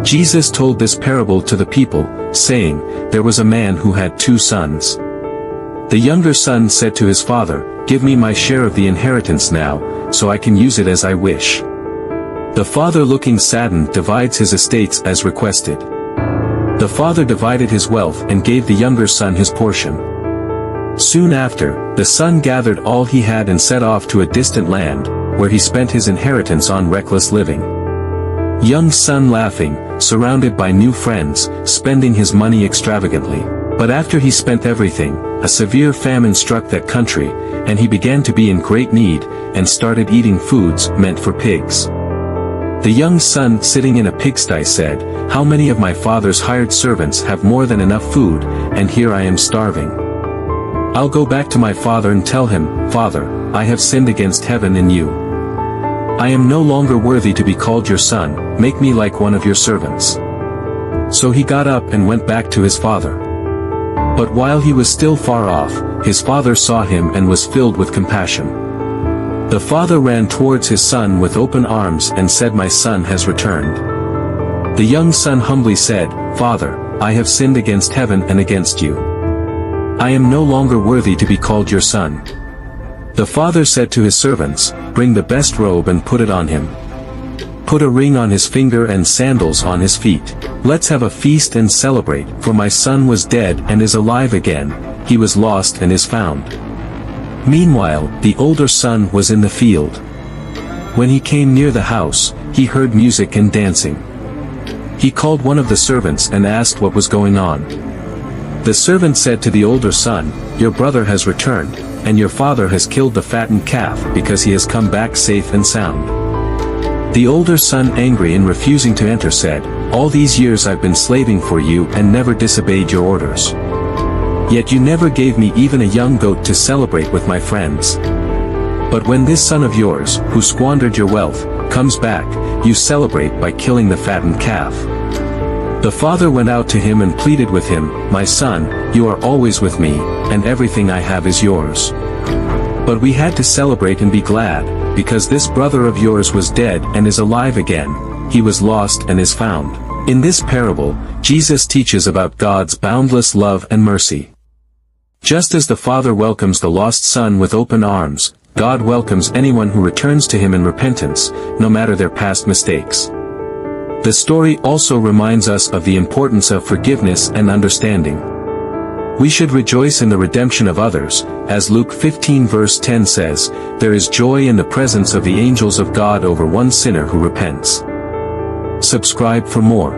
Jesus told this parable to the people, saying, "There was a man who had 2 sons. The younger son said to his father, 'Give me my share of the inheritance now, so I can use it as I wish.' The father, looking saddened, divides his estates as requested. The father divided his wealth and gave the younger son his portion. Soon after, the son gathered all he had and set off to a distant land, where he spent his inheritance on reckless living. Young son, laughing, surrounded by new friends, spending his money extravagantly. But after he spent everything, a severe famine struck that country, and he began to be in great need, and started eating foods meant for pigs. The young son, sitting in a pigsty, said, 'How many of my father's hired servants have more than enough food, and here I am starving? I'll go back to my father and tell him, "Father, I have sinned against heaven and you. I am no longer worthy to be called your son, make me like one of your servants." So he got up and went back to his father. But while he was still far off, his father saw him and was filled with compassion. The father ran towards his son with open arms and said, "My son has returned." The young son humbly said, "Father, I have sinned against heaven and against you. I am no longer worthy to be called your son." The father said to his servants, "Bring the best robe and put it on him. Put a ring on his finger and sandals on his feet. Let's have a feast and celebrate, for my son was dead and is alive again, he was lost and is found." Meanwhile, the older son was in the field. When he came near the house, he heard music and dancing. He called one of the servants and asked what was going on. The servant said to the older son, "Your brother has returned, and your father has killed the fattened calf because he has come back safe and sound." The older son, angry and refusing to enter, said, "All these years I've been slaving for you and never disobeyed your orders. Yet you never gave me even a young goat to celebrate with my friends. But when this son of yours, who squandered your wealth, comes back, you celebrate by killing the fattened calf." The father went out to him and pleaded with him, "My son, you are always with me, and everything I have is yours. But we had to celebrate and be glad, because this brother of yours was dead and is alive again, he was lost and is found." In this parable, Jesus teaches about God's boundless love and mercy. Just as the Father welcomes the lost son with open arms, God welcomes anyone who returns to him in repentance, no matter their past mistakes. The story also reminds us of the importance of forgiveness and understanding. We should rejoice in the redemption of others, as Luke 15 verse 10 says, "There is joy in the presence of the angels of God over one sinner who repents." Subscribe for more.